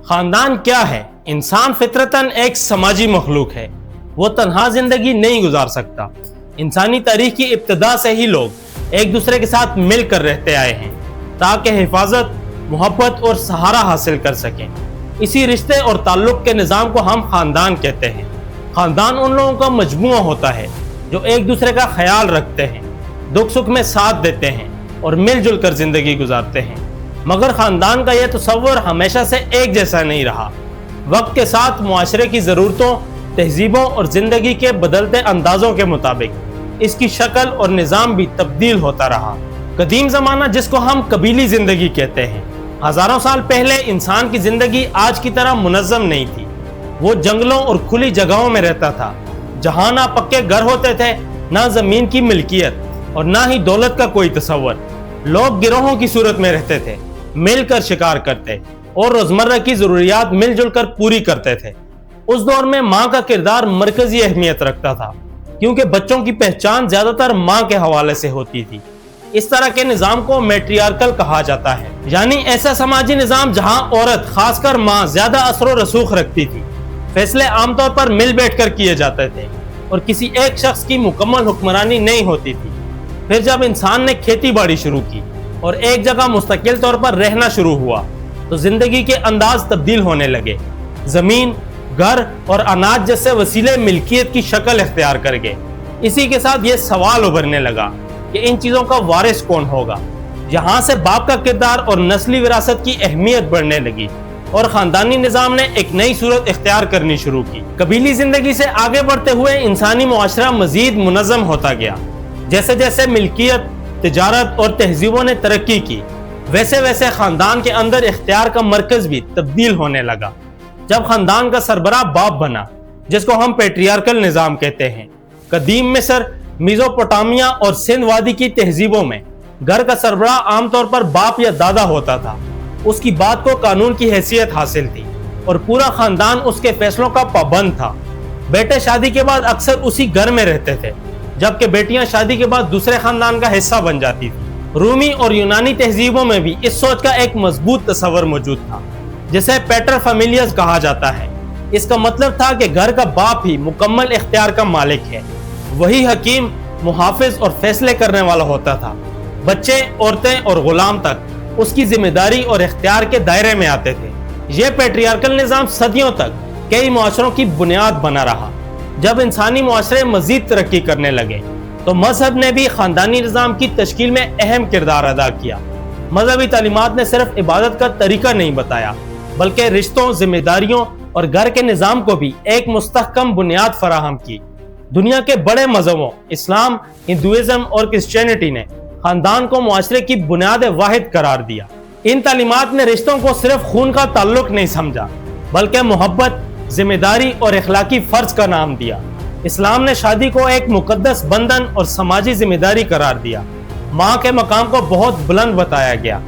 خاندان کیا ہے؟ انسان فطرتاً ایک سماجی مخلوق ہے، وہ تنہا زندگی نہیں گزار سکتا۔ انسانی تاریخ کی ابتدا سے ہی لوگ ایک دوسرے کے ساتھ مل کر رہتے آئے ہیں تاکہ حفاظت، محبت اور سہارا حاصل کر سکیں۔ اسی رشتے اور تعلق کے نظام کو ہم خاندان کہتے ہیں۔ خاندان ان لوگوں کا مجموعہ ہوتا ہے جو ایک دوسرے کا خیال رکھتے ہیں، دکھ سکھ میں ساتھ دیتے ہیں اور مل جل کر زندگی گزارتے ہیں۔ مگر خاندان کا یہ تصور ہمیشہ سے ایک جیسا نہیں رہا۔ وقت کے ساتھ معاشرے کی ضرورتوں، تہذیبوں اور زندگی کے بدلتے اندازوں کے مطابق اس کی شکل اور نظام بھی تبدیل ہوتا رہا۔ قدیم زمانہ جس کو ہم قبیلی زندگی کہتے ہیں، ہزاروں سال پہلے انسان کی زندگی آج کی طرح منظم نہیں تھی۔ وہ جنگلوں اور کھلی جگہوں میں رہتا تھا، جہاں نہ پکے گھر ہوتے تھے، نہ زمین کی ملکیت اور نہ ہی دولت کا کوئی تصور۔ لوگ گروہوں کی صورت میں رہتے تھے، مل کر شکار کرتے اور روزمرہ کی ضروریات مل جل کر پوری کرتے تھے۔ اس دور میں ماں کا کردار مرکزی اہمیت رکھتا تھا، کیونکہ بچوں کی پہچان زیادہ تر ماں کے حوالے سے ہوتی تھی۔ اس طرح کے نظام کو میٹریارکل کہا جاتا ہے، یعنی ایسا سماجی نظام جہاں عورت، خاص کر ماں، زیادہ اثر و رسوخ رکھتی تھی۔ فیصلے عام طور پر مل بیٹھ کر کیے جاتے تھے اور کسی ایک شخص کی مکمل حکمرانی نہیں ہوتی تھی۔ پھر جب انسان نے کھیتی باڑی شروع کی اور ایک جگہ مستقل طور پر رہنا شروع ہوا تو زندگی کے انداز تبدیل ہونے لگے۔ زمین، گھر اور اناج جیسے وسیلے ملکیت کی شکل اختیار کر گئے۔ اسی کے ساتھ یہ سوال ابھرنے لگا کہ ان چیزوں کا وارث کون ہوگا۔ یہاں سے باپ کا کردار اور نسلی وراثت کی اہمیت بڑھنے لگی اور خاندانی نظام نے ایک نئی صورت اختیار کرنی شروع کی۔ قبیلی زندگی سے آگے بڑھتے ہوئے انسانی معاشرہ مزید منظم ہوتا گیا۔ جیسے جیسے ملکیت، تجارت اور تہذیبوں نے ترقی کی، ویسے ویسے خاندان کے اندر اختیار کا مرکز بھی تبدیل ہونے لگا۔ جب خاندان کا سربراہ باپ بنا، جس کو ہم پیٹریارکل نظام کہتے ہیں، قدیم مصر، میزوپوٹامیہ اور سندھ وادی کی تہذیبوں میں گھر کا سربراہ عام طور پر باپ یا دادا ہوتا تھا۔ اس کی بات کو قانون کی حیثیت حاصل تھی اور پورا خاندان اس کے فیصلوں کا پابند تھا۔ بیٹے شادی کے بعد اکثر اسی گھر میں رہتے تھے، جبکہ بیٹیاں شادی کے بعد دوسرے خاندان کا حصہ بن جاتی تھی۔ رومی اور یونانی تہذیبوں میں بھی اس سوچ کا ایک مضبوط تصور موجود تھا، جسے پیٹر فیملیز کہا جاتا ہے۔ اس کا مطلب تھا کہ گھر کا باپ ہی مکمل اختیار کا مالک ہے، وہی حکیم، محافظ اور فیصلے کرنے والا ہوتا تھا۔ بچے، عورتیں اور غلام تک اس کی ذمہ داری اور اختیار کے دائرے میں آتے تھے۔ یہ پیٹریارکل نظام صدیوں تک کئی معاشروں کی بنیاد بنا رہا۔ جب انسانی معاشرے مزید ترقی کرنے لگے تو مذہب نے بھی خاندانی نظام کی تشکیل میں اہم کردار ادا کیا۔ مذہبی تعلیمات نے صرف عبادت کا طریقہ نہیں بتایا، بلکہ رشتوں، ذمہ داریوں اور گھر کے نظام کو بھی ایک مستحکم بنیاد فراہم کی۔ دنیا کے بڑے مذہبوں، اسلام، ہندوازم اور کرسچینٹی نے خاندان کو معاشرے کی بنیاد واحد قرار دیا۔ ان تعلیمات نے رشتوں کو صرف خون کا تعلق نہیں سمجھا، بلکہ محبت، ذمہ داری اور اخلاقی فرض کا نام دیا۔ اسلام نے شادی کو ایک مقدس بندھن اور سماجی ذمہ داری قرار دیا۔ ماں کے مقام کو بہت بلند بتایا گیا،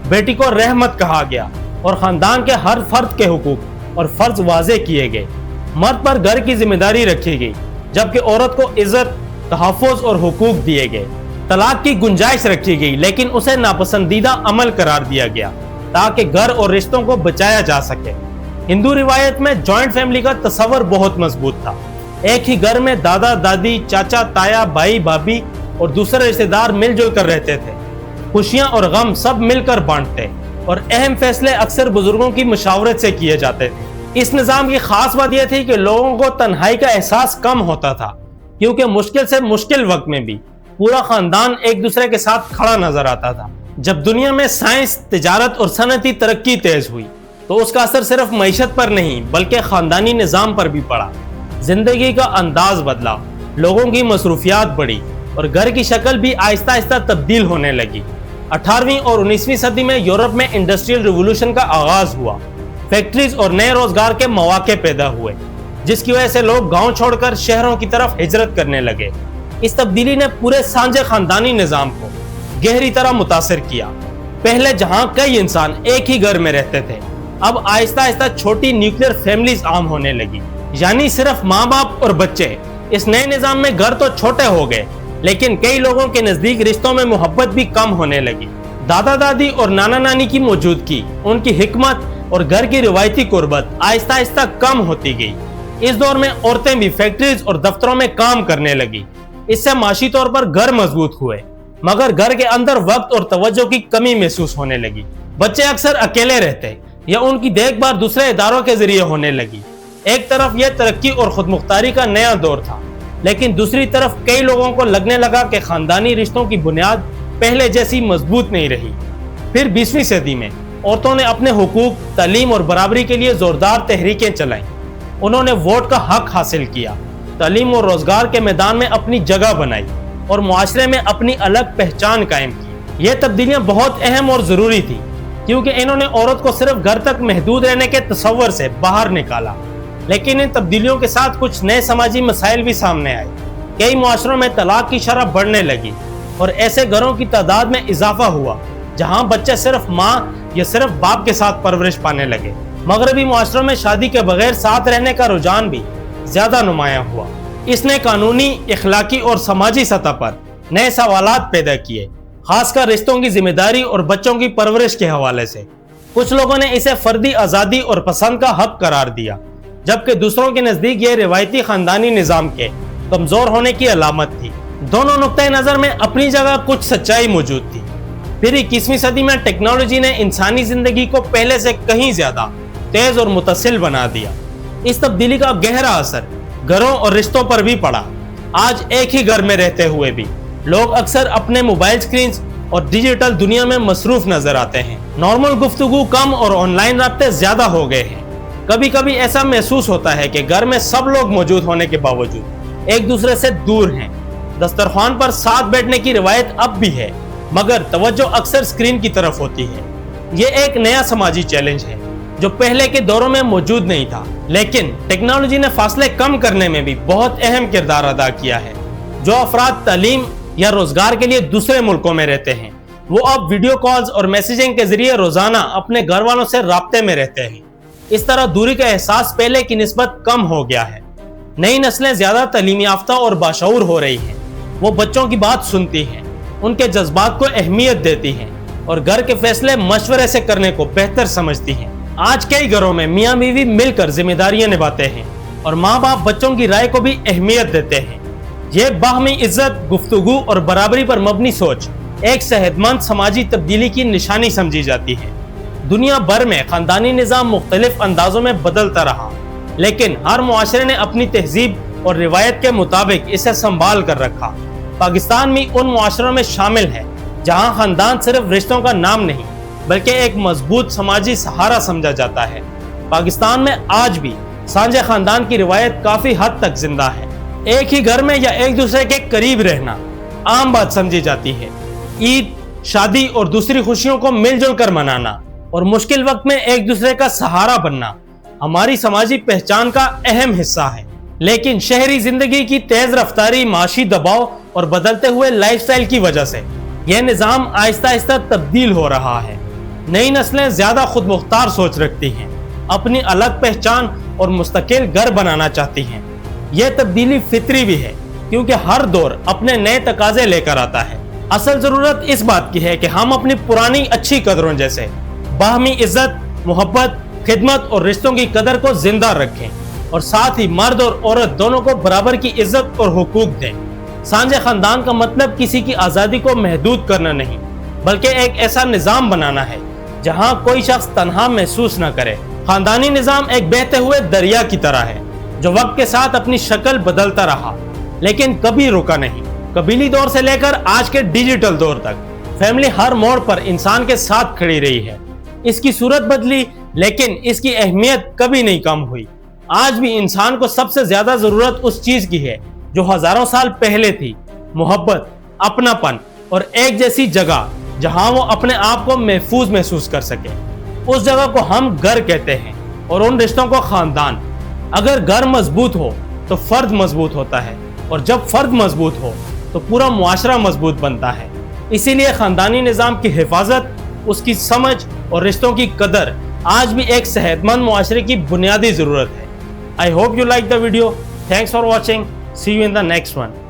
بیٹی کو رحمت کہا گیا اور خاندان کے ہر فرد کے حقوق اور فرض واضح کیے گئے۔ مرد پر گھر کی ذمہ داری رکھی گئی، جبکہ عورت کو عزت، تحفظ اور حقوق دیے گئے۔ طلاق کی گنجائش رکھی گئی، لیکن اسے ناپسندیدہ عمل قرار دیا گیا تاکہ گھر اور رشتوں کو بچایا جا سکے۔ ہندو روایت میں جوائنٹ فیملی کا تصور بہت مضبوط تھا۔ ایک ہی گھر میں دادا، دادی، چاچا، تایا، بھائی، بھابھی اور دوسرے رشتہ دار مل جل کر رہتے تھے۔ خوشیاں اور غم سب مل کر بانٹتے اور اہم فیصلے اکثر بزرگوں کی مشاورت سے کیے جاتے تھے۔ اس نظام کی خاص بات یہ تھی کہ لوگوں کو تنہائی کا احساس کم ہوتا تھا، کیونکہ مشکل سے مشکل وقت میں بھی پورا خاندان ایک دوسرے کے ساتھ کھڑا نظر آتا تھا۔ جب دنیا میں سائنس، تجارت اور صنعتی ترقی تیز ہوئی تو اس کا اثر صرف معیشت پر نہیں بلکہ خاندانی نظام پر بھی پڑا۔ زندگی کا انداز بدلا، لوگوں کی مصروفیات بڑھی اور گھر کی شکل بھی آہستہ آہستہ تبدیل ہونے لگی۔ 18ویں اور 19ویں صدی میں یورپ میں انڈسٹریل ریولوشن کا آغاز ہوا۔ فیکٹریز اور نئے روزگار کے مواقع پیدا ہوئے، جس کی وجہ سے لوگ گاؤں چھوڑ کر شہروں کی طرف ہجرت کرنے لگے۔ اس تبدیلی نے پورے سانجے خاندانی نظام کو گہری طرح متاثر کیا۔ پہلے جہاں کئی انسان ایک ہی گھر میں رہتے تھے، اب آہستہ آہستہ چھوٹی نیوکلیر فیملیز عام ہونے لگی، یعنی صرف ماں باپ اور بچے۔ اس نئے نظام میں گھر تو چھوٹے ہو گئے، لیکن کئی لوگوں کے نزدیک رشتوں میں محبت بھی کم ہونے لگی۔ دادا دادی اور نانا نانی کی موجودگی، ان کی حکمت اور گھر کی روایتی قربت آہستہ آہستہ کم ہوتی گئی۔ اس دور میں عورتیں بھی فیکٹریز اور دفتروں میں کام کرنے لگی۔ اس سے معاشی طور پر گھر مضبوط ہوئے، مگر گھر کے اندر وقت اور توجہ کی کمی محسوس ہونے لگی۔ بچے اکثر اکیلے رہتے یا ان کی دیکھ بھال دوسرے اداروں کے ذریعے ہونے لگی۔ ایک طرف یہ ترقی اور خود مختاری کا نیا دور تھا، لیکن دوسری طرف کئی لوگوں کو لگنے لگا کہ خاندانی رشتوں کی بنیاد پہلے جیسی مضبوط نہیں رہی۔ پھر 20ویں صدی میں عورتوں نے اپنے حقوق، تعلیم اور برابری کے لیے زوردار تحریکیں چلائیں۔ انہوں نے ووٹ کا حق حاصل کیا، تعلیم اور روزگار کے میدان میں اپنی جگہ بنائی اور معاشرے میں اپنی الگ پہچان قائم کی۔ یہ تبدیلیاں بہت اہم اور ضروری تھیں، کیونکہ انہوں نے عورت کو صرف گھر تک محدود رہنے کے تصور سے باہر نکالا۔ لیکن ان تبدیلیوں کے ساتھ کچھ نئے سماجی مسائل بھی سامنے آئے۔ کئی معاشروں میں طلاق کی شرح بڑھنے لگی اور ایسے گھروں کی تعداد میں اضافہ ہوا جہاں بچے صرف ماں یا صرف باپ کے ساتھ پرورش پانے لگے۔ مغربی معاشروں میں شادی کے بغیر ساتھ رہنے کا رجحان بھی زیادہ نمایاں ہوا۔ اس نے قانونی، اخلاقی اور سماجی سطح پر نئے سوالات پیدا کیے، خاص کر رشتوں کی ذمہ داری اور بچوں کی پرورش کے حوالے سے۔ کچھ لوگوں نے اسے فردی آزادی اور پسند کا حق قرار دیا، جبکہ دوسروں کے نزدیک یہ روایتی خاندانی نظام کے کمزور ہونے کی علامت تھی۔ دونوں نقطۂ نظر میں اپنی جگہ کچھ سچائی موجود تھی۔ پھر 21ویں صدی میں ٹیکنالوجی نے انسانی زندگی کو پہلے سے کہیں زیادہ تیز اور متصل بنا دیا۔ اس تبدیلی کا گہرا اثر گھروں اور رشتوں پر بھی پڑا۔ آج ایک ہی گھر میں رہتے ہوئے بھی لوگ اکثر اپنے موبائل سکرینز اور ڈیجیٹل دنیا میں مصروف نظر آتے ہیں۔ نارمل گفتگو کم اور آن لائن رابطے زیادہ ہو گئے ہیں۔ کبھی کبھی ایسا محسوس ہوتا ہے کہ گھر میں سب لوگ موجود ہونے کے باوجود ایک دوسرے سے دور ہیں۔ دسترخوان پر ساتھ بیٹھنے کی روایت اب بھی ہے، مگر توجہ اکثر اسکرین کی طرف ہوتی ہے۔ یہ ایک نیا سماجی چیلنج ہے جو پہلے کے دوروں میں موجود نہیں تھا، لیکن ٹیکنالوجی نے فاصلے کم کرنے میں بھی بہت اہم کردار ادا کیا ہے۔ جو افراد تعلیم یا روزگار کے لیے دوسرے ملکوں میں رہتے ہیں، وہ اب ویڈیو کالز اور میسیجنگ کے ذریعے روزانہ اپنے گھر والوں سے رابطے میں رہتے ہیں۔ اس طرح دوری کا احساس پہلے کی نسبت کم ہو گیا ہے۔ نئی نسلیں زیادہ تعلیم یافتہ اور باشعور ہو رہی ہیں۔ وہ بچوں کی بات سنتی ہیں، ان کے جذبات کو اہمیت دیتی ہیں اور گھر کے فیصلے مشورے سے کرنے کو بہتر سمجھتی ہیں۔ آج کئی گھروں میں میاں بیوی مل کر ذمہ داریاں نبھاتے ہیں اور ماں باپ بچوں کی رائے کو بھی اہمیت دیتے ہیں۔ یہ باہمی عزت، گفتگو اور برابری پر مبنی سوچ ایک صحت مند سماجی تبدیلی کی نشانی سمجھی جاتی ہے۔ دنیا بھر میں خاندانی نظام مختلف اندازوں میں بدلتا رہا، لیکن ہر معاشرے نے اپنی تہذیب اور روایت کے مطابق اسے سنبھال کر رکھا۔ پاکستان بھی ان معاشروں میں شامل ہے جہاں خاندان صرف رشتوں کا نام نہیں بلکہ ایک مضبوط سماجی سہارا سمجھا جاتا ہے۔ پاکستان میں آج بھی سانجہ خاندان کی روایت کافی حد تک زندہ ہے۔ ایک ہی گھر میں یا ایک دوسرے کے قریب رہنا عام بات سمجھی جاتی ہے۔ عید، شادی اور دوسری خوشیوں کو مل جل کر منانا اور مشکل وقت میں ایک دوسرے کا سہارا بننا ہماری سماجی پہچان کا اہم حصہ ہے۔ لیکن شہری زندگی کی تیز رفتاری، معاشی دباؤ اور بدلتے ہوئے لائف سٹائل کی وجہ سے یہ نظام آہستہ آہستہ تبدیل ہو رہا ہے۔ نئی نسلیں زیادہ خود مختار سوچ رکھتی ہیں، اپنی الگ پہچان اور مستقل گھر بنانا چاہتی ہیں۔ یہ تبدیلی فطری بھی ہے، کیونکہ ہر دور اپنے نئے تقاضے لے کر آتا ہے۔ اصل ضرورت اس بات کی ہے کہ ہم اپنی پرانی اچھی قدروں جیسے باہمی عزت، محبت، خدمت اور رشتوں کی قدر کو زندہ رکھیں اور ساتھ ہی مرد اور عورت دونوں کو برابر کی عزت اور حقوق دیں۔ سانجہ خاندان کا مطلب کسی کی آزادی کو محدود کرنا نہیں، بلکہ ایک ایسا نظام بنانا ہے جہاں کوئی شخص تنہا محسوس نہ کرے۔ خاندانی نظام ایک بہتے ہوئے دریا کی طرح ہے جو وقت کے ساتھ اپنی شکل بدلتا رہا لیکن کبھی رکا نہیں۔ قبیلی دور سے لے کر آج کے ڈیجیٹل دور تک فیملی ہر موڑ پر انسان کے ساتھ کھڑی رہی ہے۔ اس کی صورت بدلی لیکن اس کی اہمیت کبھی نہیں کم ہوئی۔ آج بھی انسان کو سب سے زیادہ ضرورت اس چیز کی ہے جو ہزاروں سال پہلے تھی، محبت، اپناپن اور ایک جیسی جگہ جہاں وہ اپنے آپ کو محفوظ محسوس کر سکے۔ اس جگہ کو ہم گھر کہتے ہیں اور ان رشتوں کو خاندان۔ اگر گھر مضبوط ہو تو فرد مضبوط ہوتا ہے، اور جب فرد مضبوط ہو تو پورا معاشرہ مضبوط بنتا ہے۔ اسی لیے خاندانی نظام کی حفاظت، اس کی سمجھ اور رشتوں کی قدر آج بھی ایک صحت مند معاشرے کی بنیادی ضرورت ہے۔ I hope you like the video. Thanks for watching. See you in the next one.